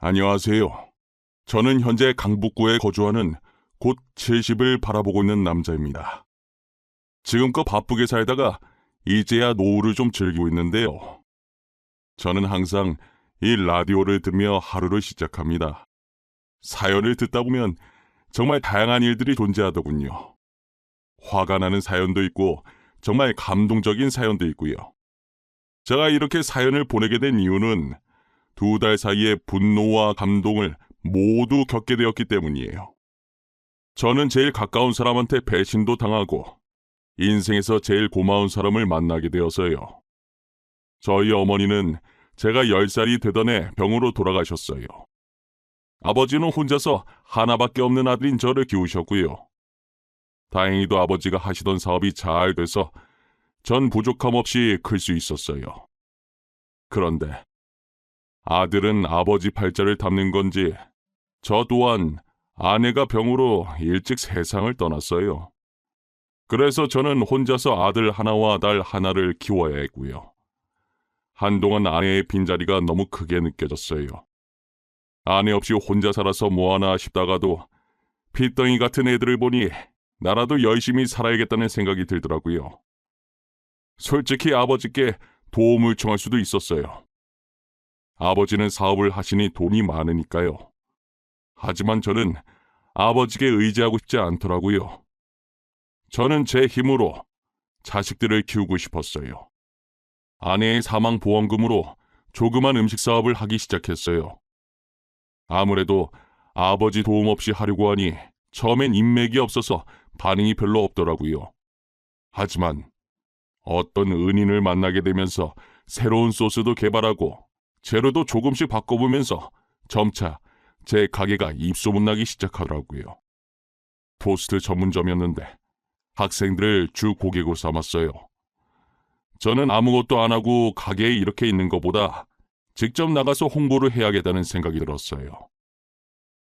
안녕하세요. 저는 현재 강북구에 거주하는 곧 70을 바라보고 있는 남자입니다. 지금껏 바쁘게 살다가 이제야 노후를 좀 즐기고 있는데요. 저는 항상 이 라디오를 들으며 하루를 시작합니다. 사연을 듣다 보면 정말 다양한 일들이 존재하더군요. 화가 나는 사연도 있고 정말 감동적인 사연도 있고요. 제가 이렇게 사연을 보내게 된 이유는 2달 사이에 분노와 감동을 모두 겪게 되었기 때문이에요. 저는 제일 가까운 사람한테 배신도 당하고 인생에서 제일 고마운 사람을 만나게 되어서요. 저희 어머니는 제가 10살이 되던 해 병으로 돌아가셨어요. 아버지는 혼자서 하나밖에 없는 아들인 저를 키우셨고요. 다행히도 아버지가 하시던 사업이 잘 돼서 전 부족함 없이 클 수 있었어요. 그런데 아들은 아버지 팔자를 담는 건지 저 또한 아내가 병으로 일찍 세상을 떠났어요. 그래서 저는 혼자서 아들 하나와 딸 하나를 키워야 했고요. 한동안 아내의 빈자리가 너무 크게 느껴졌어요. 아내 없이 혼자 살아서 뭐하나 싶다가도 핏덩이 같은 애들을 보니 나라도 열심히 살아야겠다는 생각이 들더라고요. 솔직히 아버지께 도움을 청할 수도 있었어요. 아버지는 사업을 하시니 돈이 많으니까요. 하지만 저는 아버지께 의지하고 싶지 않더라고요. 저는 제 힘으로 자식들을 키우고 싶었어요. 아내의 사망 보험금으로 조그만 음식 사업을 하기 시작했어요. 아무래도 아버지 도움 없이 하려고 하니 처음엔 인맥이 없어서 반응이 별로 없더라고요. 하지만 어떤 은인을 만나게 되면서 새로운 소스도 개발하고 재료도 조금씩 바꿔보면서 점차 제 가게가 입소문나기 시작하더라고요. 토스트 전문점이었는데 학생들을 주 고객으로 삼았어요. 저는 아무것도 안 하고 가게에 이렇게 있는 것보다 직접 나가서 홍보를 해야겠다는 생각이 들었어요.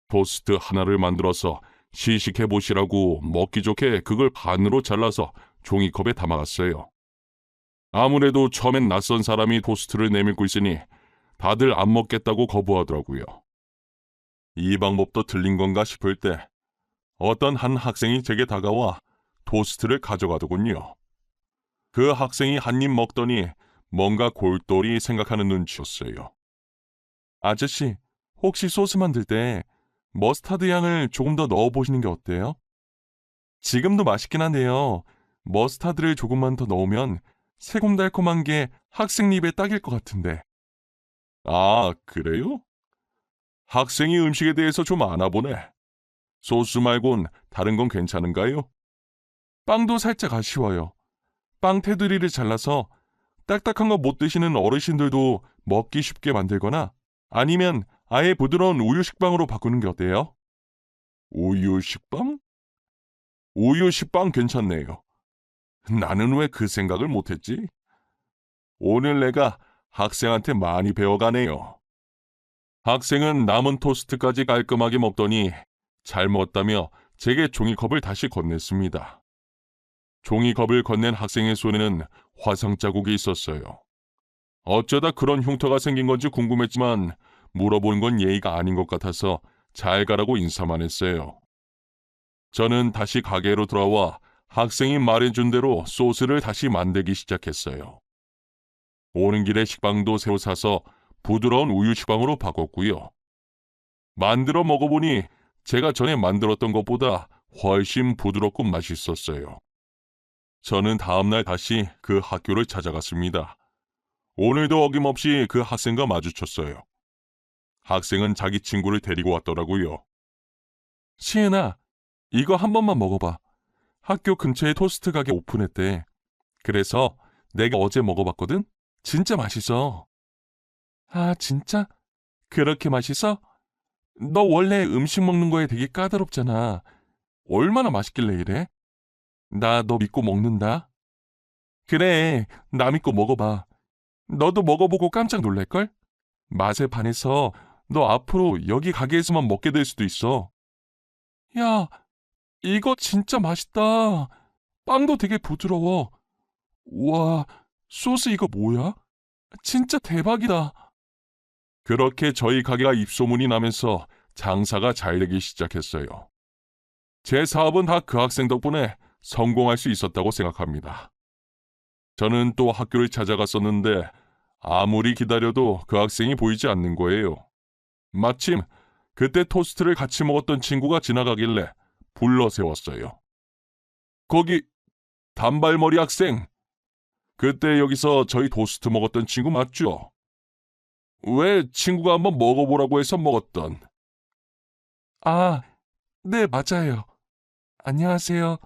토스트 하나를 만들어서 시식해 보시라고 먹기 좋게 그걸 반으로 잘라서 종이컵에 담아갔어요. 아무래도 처음엔 낯선 사람이 토스트를 내밀고 있으니 다들 안 먹겠다고 거부하더라고요. 이 방법도 틀린 건가 싶을 때 어떤 한 학생이 제게 다가와 토스트를 가져가더군요. 그 학생이 한 입 먹더니 뭔가 골똘히 생각하는 눈치였어요. 아저씨, 혹시 소스 만들 때 머스타드 향을 조금 더 넣어보시는 게 어때요? 지금도 맛있긴 한데요. 머스타드를 조금만 더 넣으면 새콤달콤한 게 학생 입에 딱일 것 같은데. 아, 그래요? 학생이 음식에 대해서 좀 아나 보네. 소스 말곤 다른 건 괜찮은가요? 빵도 살짝 아쉬워요. 빵 테두리를 잘라서 딱딱한 거 못 드시는 어르신들도 먹기 쉽게 만들거나 아니면 아예 부드러운 우유 식빵으로 바꾸는 게 어때요? 우유 식빵? 우유 식빵 괜찮네요. 나는 왜 그 생각을 못했지? 오늘 내가 학생한테 많이 배워가네요. 학생은 남은 토스트까지 깔끔하게 먹더니 잘 먹었다며 제게 종이컵을 다시 건넸습니다. 종이컵을 건넨 학생의 손에는 화상 자국이 있었어요. 어쩌다 그런 흉터가 생긴 건지 궁금했지만 물어보는 건 예의가 아닌 것 같아서 잘 가라고 인사만 했어요. 저는 다시 가게로 돌아와 학생이 말해준 대로 소스를 다시 만들기 시작했어요. 오는 길에 식빵도 새로 사서 부드러운 우유 식빵으로 바꿨고요. 만들어 먹어보니 제가 전에 만들었던 것보다 훨씬 부드럽고 맛있었어요. 저는 다음날 다시 그 학교를 찾아갔습니다. 오늘도 어김없이 그 학생과 마주쳤어요. 학생은 자기 친구를 데리고 왔더라고요. 시은아, 이거 한 번만 먹어봐. 학교 근처에 토스트 가게 오픈했대. 그래서 내가 어제 먹어봤거든? 진짜 맛있어. 아, 진짜? 그렇게 맛있어? 너 원래 음식 먹는 거에 되게 까다롭잖아. 얼마나 맛있길래 이래? 나 너 믿고 먹는다. 그래, 나 믿고 먹어봐. 너도 먹어보고 깜짝 놀랄걸? 맛에 반해서 너 앞으로 여기 가게에서만 먹게 될 수도 있어. 야, 이거 진짜 맛있다. 빵도 되게 부드러워. 우와, 소스 이거 뭐야? 진짜 대박이다. 그렇게 저희 가게가 입소문이 나면서 장사가 잘 되기 시작했어요. 제 사업은 다 그 학생 덕분에 성공할 수 있었다고 생각합니다. 저는 또 학교를 찾아갔었는데 아무리 기다려도 그 학생이 보이지 않는 거예요. 마침 그때 토스트를 같이 먹었던 친구가 지나가길래 불러 세웠어요. 거기 단발머리 학생, 그때 여기서 저희 토스트 먹었던 친구 맞죠? 왜 친구가 한번 먹어보라고 해서 먹었던. 아, 네, 맞아요. 안녕하세요.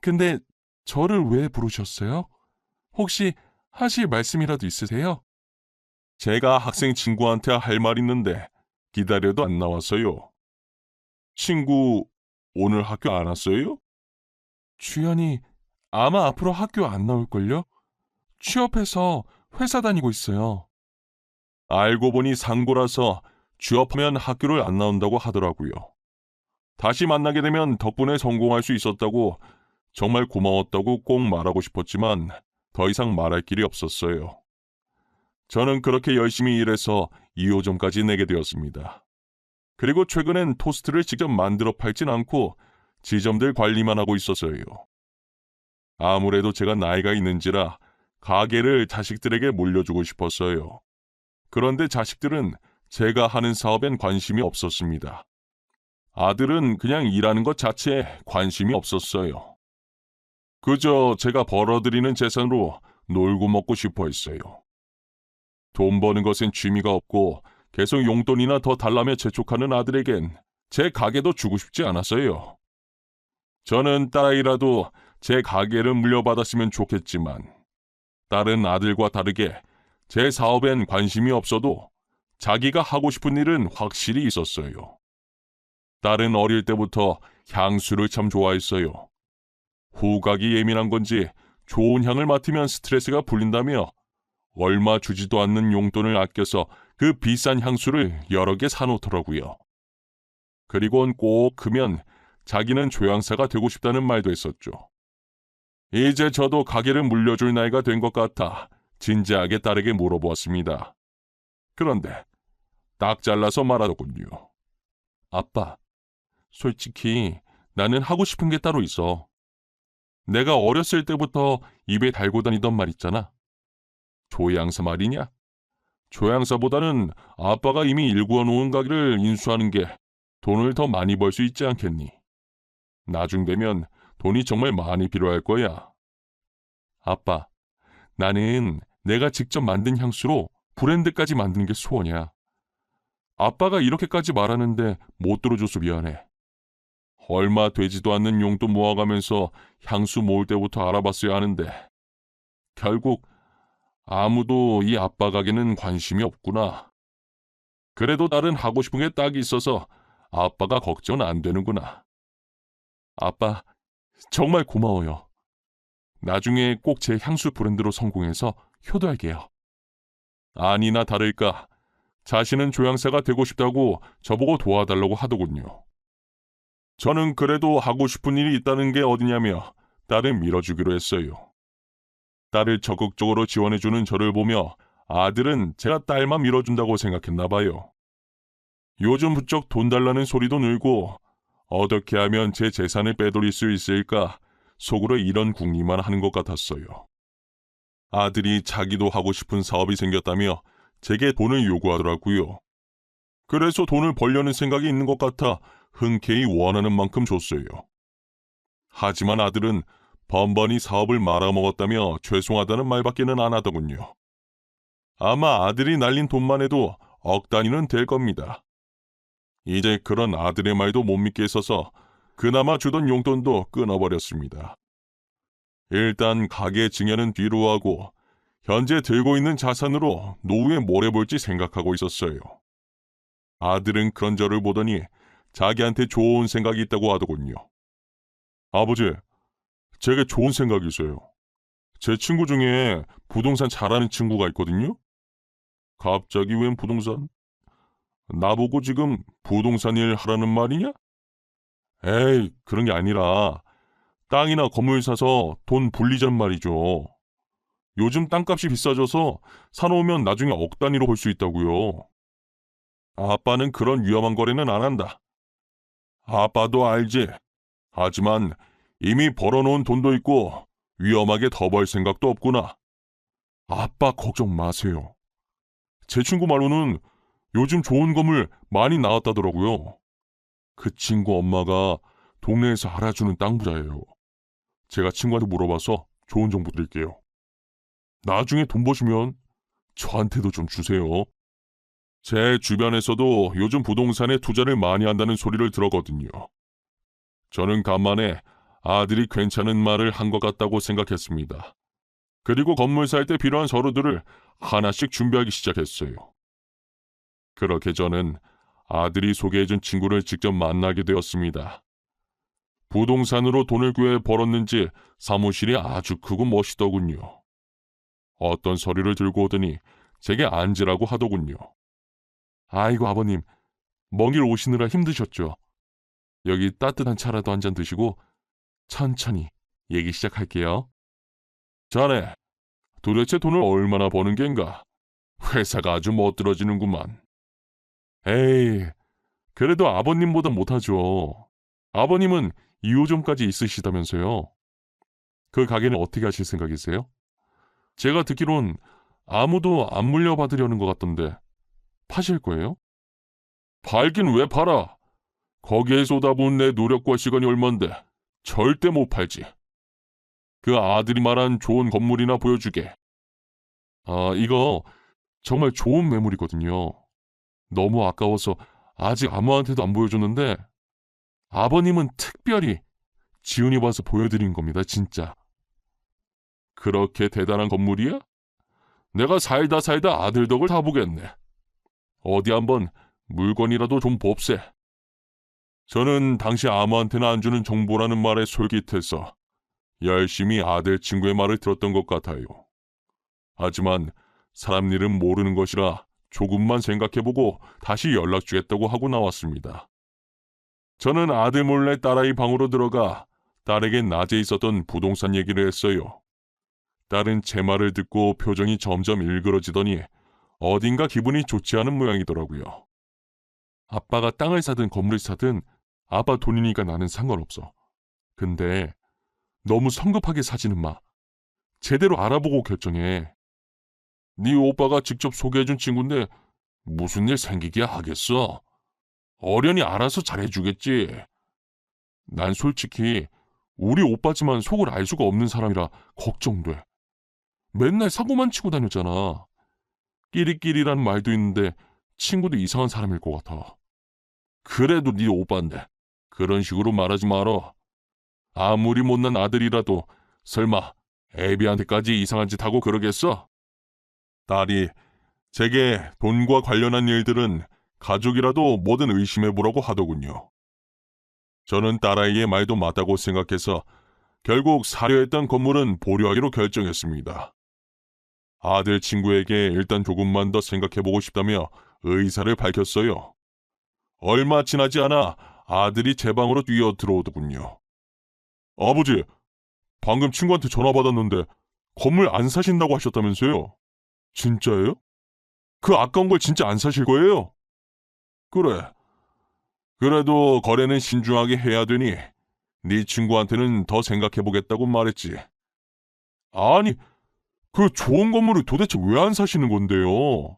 근데 저를 왜 부르셨어요? 혹시 하실 말씀이라도 있으세요? 제가 학생 친구한테 할 말 있는데 기다려도 안 나왔어요. 친구 오늘 학교 안 왔어요? 주연이 아마 앞으로 학교 안 나올걸요? 취업해서 회사 다니고 있어요. 알고 보니 상고라서 취업하면 학교를 안 나온다고 하더라고요. 다시 만나게 되면 덕분에 성공할 수 있었다고 정말 고마웠다고 꼭 말하고 싶었지만 더 이상 말할 길이 없었어요. 저는 그렇게 열심히 일해서 2호점까지 내게 되었습니다. 그리고 최근엔 토스트를 직접 만들어 팔진 않고 지점들 관리만 하고 있었어요. 아무래도 제가 나이가 있는지라 가게를 자식들에게 물려주고 싶었어요. 그런데 자식들은 제가 하는 사업엔 관심이 없었습니다. 아들은 그냥 일하는 것 자체에 관심이 없었어요. 그저 제가 벌어들이는 재산으로 놀고 먹고 싶어 했어요. 돈 버는 것엔 취미가 없고 계속 용돈이나 더 달라며 재촉하는 아들에겐 제 가게도 주고 싶지 않았어요. 저는 딸아이라도 제 가게를 물려받았으면 좋겠지만 다른 아들과 다르게 제 사업엔 관심이 없어도 자기가 하고 싶은 일은 확실히 있었어요. 딸은 어릴 때부터 향수를 참 좋아했어요. 후각이 예민한 건지 좋은 향을 맡으면 스트레스가 풀린다며 얼마 주지도 않는 용돈을 아껴서 그 비싼 향수를 여러 개 사놓더라고요. 그리곤 꼭 크면 자기는 조향사가 되고 싶다는 말도 했었죠. 이제 저도 가게를 물려줄 나이가 된 것 같아 진지하게 딸에게 물어보았습니다. 그런데 딱 잘라서 말하더군요. 아빠, 솔직히 나는 하고 싶은 게 따로 있어. 내가 어렸을 때부터 입에 달고 다니던 말 있잖아. 조향사 말이냐? 조향사보다는 아빠가 이미 일구어 놓은 가게를 인수하는 게 돈을 더 많이 벌 수 있지 않겠니? 나중 되면 돈이 정말 많이 필요할 거야. 아빠, 나는 내가 직접 만든 향수로 브랜드까지 만드는 게 소원이야. 아빠가 이렇게까지 말하는데 못 들어줘서 미안해. 얼마 되지도 않는 용돈 모아가면서 향수 모을 때부터 알아봤어야 하는데 결국 아무도 이 아빠 가게는 관심이 없구나. 그래도 딸은 하고 싶은 게 딱 있어서 아빠가 걱정은 안 되는구나. 아빠, 정말 고마워요. 나중에 꼭 제 향수 브랜드로 성공해서 효도할게요. 아니나 다를까 자신은 조향사가 되고 싶다고 저보고 도와달라고 하더군요. 저는 그래도 하고 싶은 일이 있다는 게 어디냐며 딸을 밀어주기로 했어요. 딸을 적극적으로 지원해주는 저를 보며 아들은 제가 딸만 밀어준다고 생각했나 봐요. 요즘 부쩍 돈 달라는 소리도 늘고 어떻게 하면 제 재산을 빼돌릴 수 있을까 속으로 이런 궁리만 하는 것 같았어요. 아들이 자기도 하고 싶은 사업이 생겼다며 제게 돈을 요구하더라고요. 그래서 돈을 벌려는 생각이 있는 것 같아 흔쾌히 원하는 만큼 줬어요. 하지만 아들은 번번이 사업을 말아먹었다며 죄송하다는 말밖에는 안 하더군요. 아마 아들이 날린 돈만 해도 억 단위는 될 겁니다. 이제 그런 아들의 말도 못 믿겠어서 그나마 주던 용돈도 끊어버렸습니다. 일단 가게 증여는 뒤로 하고 현재 들고 있는 자산으로 노후에 뭘 해볼지 생각하고 있었어요. 아들은 그런 저를 보더니 자기한테 좋은 생각이 있다고 하더군요. 아버지, 제게 좋은 생각이 있어요. 제 친구 중에 부동산 잘하는 친구가 있거든요. 갑자기 웬 부동산? 나보고 지금 부동산 일 하라는 말이냐? 에이, 그런 게 아니라 땅이나 건물 사서 돈 불리자는 말이죠. 요즘 땅값이 비싸져서 사놓으면 나중에 억 단위로 벌 수 있다고요. 아빠는 그런 위험한 거래는 안 한다. 아빠도 알지. 하지만 이미 벌어놓은 돈도 있고 위험하게 더 벌 생각도 없구나. 아빠 걱정 마세요. 제 친구 말로는 요즘 좋은 건물 많이 나왔다더라고요. 그 친구 엄마가 동네에서 알아주는 땅 부자예요. 제가 친구한테 물어봐서 좋은 정보 드릴게요. 나중에 돈 버시면 저한테도 좀 주세요. 제 주변에서도 요즘 부동산에 투자를 많이 한다는 소리를 들었거든요. 저는 간만에 아들이 괜찮은 말을 한 것 같다고 생각했습니다. 그리고 건물 살 때 필요한 서류들을 하나씩 준비하기 시작했어요. 그렇게 저는 아들이 소개해준 친구를 직접 만나게 되었습니다. 부동산으로 돈을 꽤 벌었는지 사무실이 아주 크고 멋있더군요. 어떤 서류를 들고 오더니 제게 앉으라고 하더군요. 아이고 아버님, 먼 길 오시느라 힘드셨죠? 여기 따뜻한 차라도 한 잔 드시고 천천히 얘기 시작할게요. 자네, 도대체 돈을 얼마나 버는 겐가? 회사가 아주 멋들어지는구만. 에이, 그래도 아버님보다 못하죠. 아버님은 2호점까지 있으시다면서요. 그 가게는 어떻게 하실 생각이세요? 제가 듣기론 아무도 안 물려받으려는 것 같던데 파실 거예요? 팔긴 왜 팔아? 거기에 쏟아부은 내 노력과 시간이 얼만데 절대 못 팔지. 그 아들이 말한 좋은 건물이나 보여주게. 아, 이거 정말 좋은 매물이거든요. 너무 아까워서 아직 아무한테도 안 보여줬는데 아버님은 특별히 지훈이 봐서 보여드린 겁니다, 진짜. 그렇게 대단한 건물이야? 내가 살다 아들 덕을 다 보겠네. 어디 한번 물건이라도 좀 봅세. 저는 당시 아무한테나 안 주는 정보라는 말에 솔깃해서 열심히 아들 친구의 말을 들었던 것 같아요. 하지만 사람 일은 모르는 것이라 조금만 생각해보고 다시 연락 주겠다고 하고 나왔습니다. 저는 아들 몰래 딸아이 방으로 들어가 딸에게 낮에 있었던 부동산 얘기를 했어요. 딸은 제 말을 듣고 표정이 점점 일그러지더니 어딘가 기분이 좋지 않은 모양이더라고요. 아빠가 땅을 사든 건물을 사든 아빠 돈이니까 나는 상관없어. 근데 너무 성급하게 사지는 마. 제대로 알아보고 결정해. 네 오빠가 직접 소개해준 친구인데 무슨 일 생기기야 하겠어. 어련히 알아서 잘해주겠지. 난 솔직히 우리 오빠지만 속을 알 수가 없는 사람이라 걱정돼. 맨날 사고만 치고 다녔잖아. 끼리끼리란 말도 있는데 친구도 이상한 사람일 것 같아. 그래도 네 오빠인데 그런 식으로 말하지 마라. 아무리 못난 아들이라도 설마 애비한테까지 이상한 짓 하고 그러겠어? 딸이 제게 돈과 관련한 일들은 가족이라도 뭐든 의심해보라고 하더군요. 저는 딸아이의 말도 맞다고 생각해서 결국 사려 했던 건물은 보류하기로 결정했습니다. 아들 친구에게 일단 조금만 더 생각해보고 싶다며 의사를 밝혔어요. 얼마 지나지 않아 아들이 제 방으로 뛰어 들어오더군요. 아버지, 방금 친구한테 전화 받았는데 건물 안 사신다고 하셨다면서요? 진짜예요? 그 아까운 걸 진짜 안 사실 거예요? 그래. 그래도 거래는 신중하게 해야 되니 네 친구한테는 더 생각해보겠다고 말했지. 아니, 그 좋은 건물을 도대체 왜 안 사시는 건데요?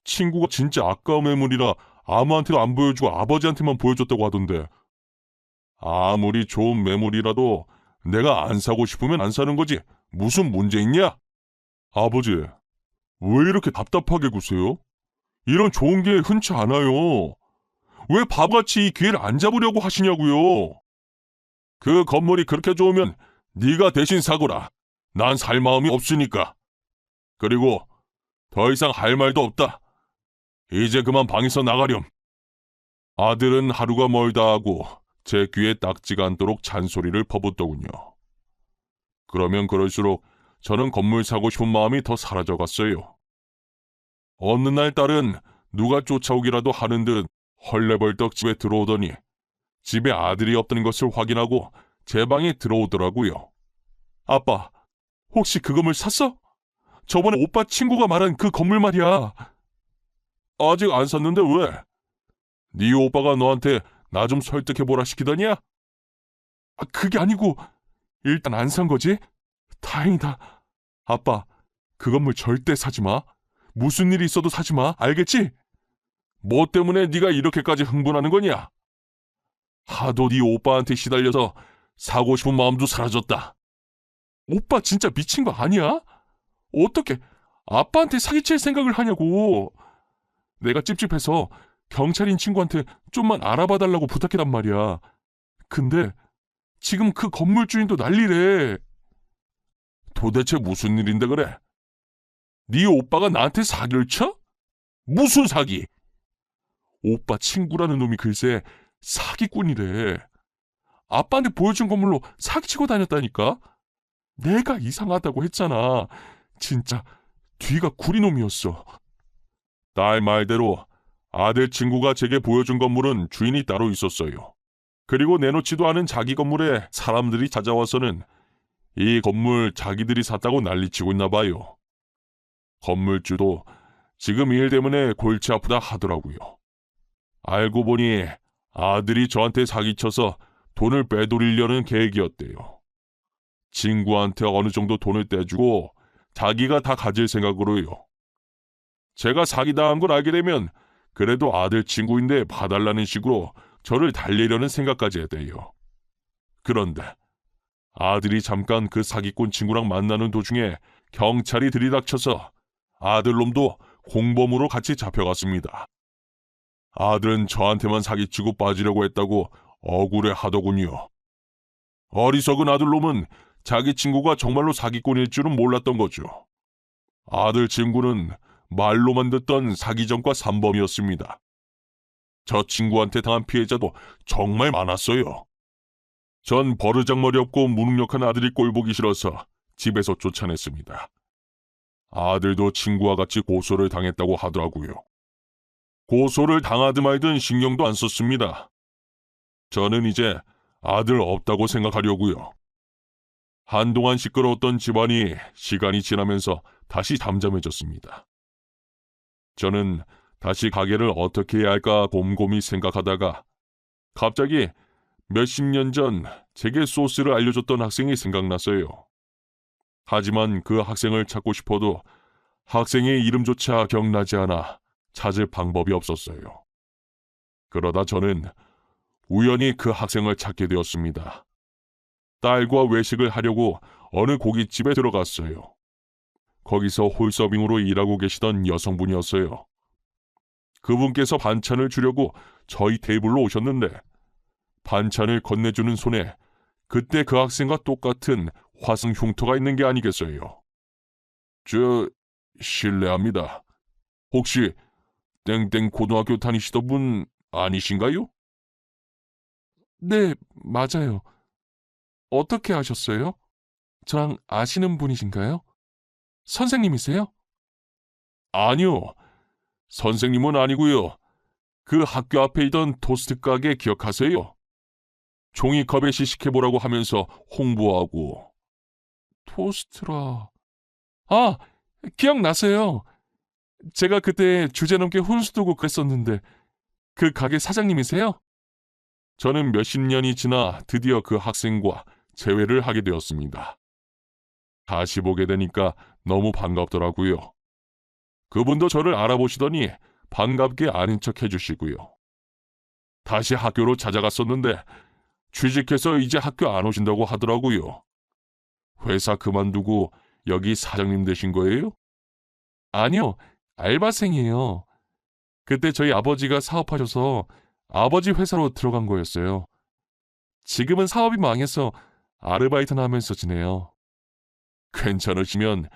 친구가 진짜 아까운 매물이라 아무한테도 안 보여주고 아버지한테만 보여줬다고 하던데. 아무리 좋은 매물이라도 내가 안 사고 싶으면 안 사는 거지 무슨 문제 있냐? 아버지, 왜 이렇게 답답하게 구세요? 이런 좋은 기회 흔치 않아요. 왜 바보같이 이 기회를 안 잡으려고 하시냐고요? 그 건물이 그렇게 좋으면 네가 대신 사거라. 난 살 마음이 없으니까. 그리고 더 이상 할 말도 없다. 이제 그만 방에서 나가렴. 아들은 하루가 멀다 하고 제 귀에 딱지가 않도록 잔소리를 퍼붓더군요. 그러면 그럴수록 저는 건물 사고 싶은 마음이 더 사라져갔어요. 어느 날 딸은 누가 쫓아오기라도 하는 듯 헐레벌떡 집에 들어오더니 집에 아들이 없다는 것을 확인하고 제 방에 들어오더라고요. 아빠, 혹시 그 건물 샀어? 저번에 오빠 친구가 말한 그 건물 말이야. 아직 안 샀는데 왜? 네 오빠가 너한테 나 좀 설득해보라 시키더냐? 그게 아니고 일단 안 산 거지? 다행이다. 아빠, 그 건물 절대 사지 마. 무슨 일이 있어도 사지 마. 알겠지? 뭐 때문에 네가 이렇게까지 흥분하는 거냐? 하도 네 오빠한테 시달려서 사고 싶은 마음도 사라졌다. 오빠 진짜 미친 거 아니야? 어떻게 아빠한테 사기칠 생각을 하냐고. 내가 찝찝해서 경찰인 친구한테 좀만 알아봐 달라고 부탁해단 말이야. 근데 지금 그 건물 주인도 난리래. 도대체 무슨 일인데 그래? 네 오빠가 나한테 사기를 쳐? 무슨 사기? 오빠 친구라는 놈이 글쎄 사기꾼이래. 아빠한테 보여준 건물로 사기치고 다녔다니까? 내가 이상하다고 했잖아. 진짜 뒤가 구리 놈이었어. 딸 말대로 아들 친구가 제게 보여준 건물은 주인이 따로 있었어요. 그리고 내놓지도 않은 자기 건물에 사람들이 찾아와서는 이 건물 자기들이 샀다고 난리치고 있나 봐요. 건물주도 지금 일 때문에 골치 아프다 하더라고요. 알고 보니 아들이 저한테 사기쳐서 돈을 빼돌리려는 계획이었대요. 친구한테 어느 정도 돈을 떼주고 자기가 다 가질 생각으로요. 제가 사기당한 걸 알게 되면 그래도 아들 친구인데 봐달라는 식으로 저를 달래려는 생각까지 했대요. 그런데 아들이 잠깐 그 사기꾼 친구랑 만나는 도중에 경찰이 들이닥쳐서 아들놈도 공범으로 같이 잡혀갔습니다. 아들은 저한테만 사기치고 빠지려고 했다고 억울해 하더군요. 어리석은 아들놈은 자기 친구가 정말로 사기꾼일 줄은 몰랐던 거죠. 아들 친구는 말로만 듣던 사기전과 산범이었습니다. 저 친구한테 당한 피해자도 정말 많았어요. 전 버르장머리 없고 무능력한 아들이 꼴보기 싫어서 집에서 쫓아냈습니다. 아들도 친구와 같이 고소를 당했다고 하더라고요. 고소를 당하든 말든 신경도 안 썼습니다. 저는 이제 아들 없다고 생각하려고요. 한동안 시끄러웠던 집안이 시간이 지나면서 다시 잠잠해졌습니다. 저는 다시 가게를 어떻게 해야 할까 곰곰이 생각하다가 갑자기 몇십 년 전 제게 소스를 알려줬던 학생이 생각났어요. 하지만 그 학생을 찾고 싶어도 학생의 이름조차 기억나지 않아 찾을 방법이 없었어요. 그러다 저는 우연히 그 학생을 찾게 되었습니다. 딸과 외식을 하려고 어느 고깃집에 들어갔어요. 거기서 홀서빙으로 일하고 계시던 여성분이었어요. 그분께서 반찬을 주려고 저희 테이블로 오셨는데 반찬을 건네주는 손에 그때 그 학생과 똑같은 화성 흉터가 있는 게 아니겠어요. 실례합니다. 혹시 땡땡 고등학교 다니시던 분 아니신가요? 네, 맞아요. 어떻게 아셨어요? 저랑 아시는 분이신가요? 선생님이세요? 아니요. 선생님은 아니고요. 그 학교 앞에 있던 토스트 가게 기억하세요? 종이컵에 시식해보라고 하면서 홍보하고. 토스트라. 아, 기억나세요. 제가 그때 주제넘게 훈수 두고 그랬었는데 그 가게 사장님이세요? 저는 몇십 년이 지나 드디어 그 학생과 재회를 하게 되었습니다. 다시 보게 되니까 너무 반갑더라고요. 그분도 저를 알아보시더니 반갑게 아는 척 해주시고요. 다시 학교로 찾아갔었는데 취직해서 이제 학교 안 오신다고 하더라고요. 회사 그만두고 여기 사장님 되신 거예요? 아니요, 알바생이에요. 그때 저희 아버지가 사업하셔서 아버지 회사로 들어간 거였어요. 지금은 사업이 망해서 아르바이트나 하면서 지내요. 괜찮으시면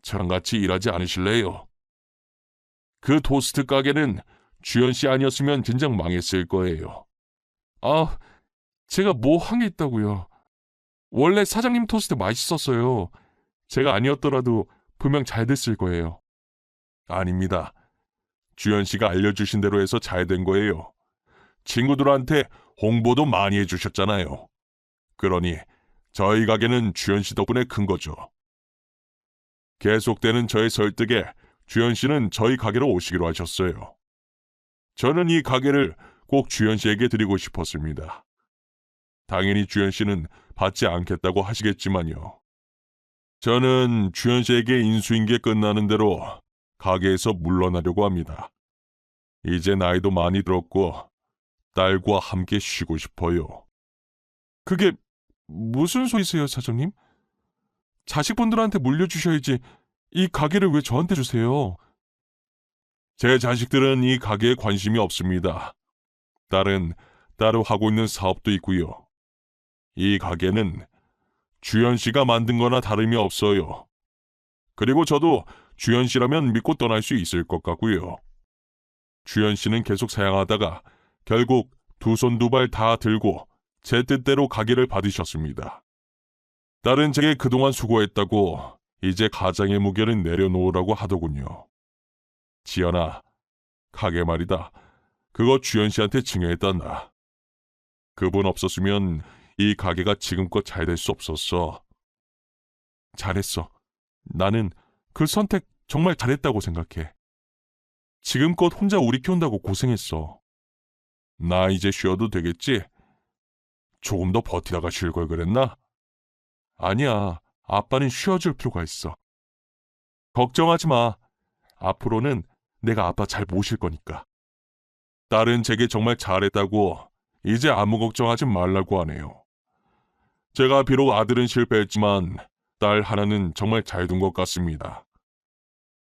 저랑 같이 일하지 않으실래요? 그 토스트 가게는 주연 씨 아니었으면 진작 망했을 거예요. 아, 제가 뭐 한 게 있다고요. 원래 사장님 토스트 맛있었어요. 제가 아니었더라도 분명 잘 됐을 거예요. 아닙니다. 주연 씨가 알려주신 대로 해서 잘 된 거예요. 친구들한테 홍보도 많이 해주셨잖아요. 그러니 저희 가게는 주연 씨 덕분에 큰 거죠. 계속되는 저의 설득에 주현 씨는 저희 가게로 오시기로 하셨어요. 저는 이 가게를 꼭 주현 씨에게 드리고 싶었습니다. 당연히 주현 씨는 받지 않겠다고 하시겠지만요. 저는 주현 씨에게 인수인계 끝나는 대로 가게에서 물러나려고 합니다. 이제 나이도 많이 들었고 딸과 함께 쉬고 싶어요. 그게 무슨 소리세요, 사장님? 자식분들한테 물려주셔야지 이 가게를 왜 저한테 주세요? 제 자식들은 이 가게에 관심이 없습니다. 딸은 따로 하고 있는 사업도 있고요. 이 가게는 주현 씨가 만든 거나 다름이 없어요. 그리고 저도 주현 씨라면 믿고 떠날 수 있을 것 같고요. 주현 씨는 계속 사양하다가 결국 두 손 두 발 다 들고 제 뜻대로 가게를 받으셨습니다. 딸은 제게 그동안 수고했다고 이제 가장의 무게를 내려놓으라고 하더군요. 지연아, 가게 말이다. 그거 주현 씨한테 증여했단다. 그분 없었으면 이 가게가 지금껏 잘 될 수 없었어. 잘했어. 나는 그 선택 정말 잘했다고 생각해. 지금껏 혼자 우리 키운다고 고생했어. 나 이제 쉬어도 되겠지? 조금 더 버티다가 쉴 걸 그랬나? 아니야. 아빠는 쉬어줄 필요가 있어. 걱정하지 마. 앞으로는 내가 아빠 잘 모실 거니까. 딸은 제게 정말 잘했다고 이제 아무 걱정하지 말라고 하네요. 제가 비록 아들은 실패했지만 딸 하나는 정말 잘 둔 것 같습니다.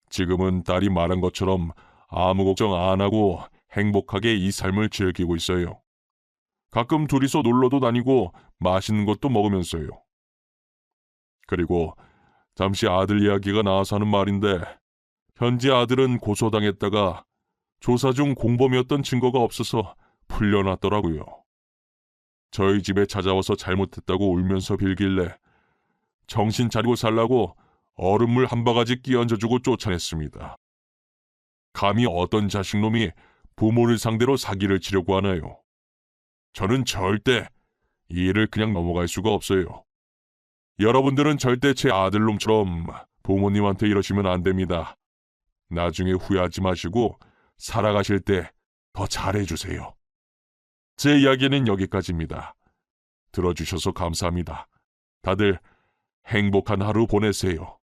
지금은 딸이 말한 것처럼 아무 걱정 안 하고 행복하게 이 삶을 즐기고 있어요. 가끔 둘이서 놀러도 다니고 맛있는 것도 먹으면서요. 그리고 잠시 아들 이야기가 나와서 하는 말인데 현지 아들은 고소당했다가 조사 중 공범이었던 증거가 없어서 풀려났더라고요. 저희 집에 찾아와서 잘못했다고 울면서 빌길래 정신 차리고 살라고 얼음물 한 바가지 끼얹어주고 쫓아냈습니다. 감히 어떤 자식놈이 부모를 상대로 사기를 치려고 하나요? 저는 절대 이 일을 그냥 넘어갈 수가 없어요. 여러분들은 절대 제 아들놈처럼 부모님한테 이러시면 안 됩니다. 나중에 후회하지 마시고 살아가실 때 더 잘해주세요. 제 이야기는 여기까지입니다. 들어주셔서 감사합니다. 다들 행복한 하루 보내세요.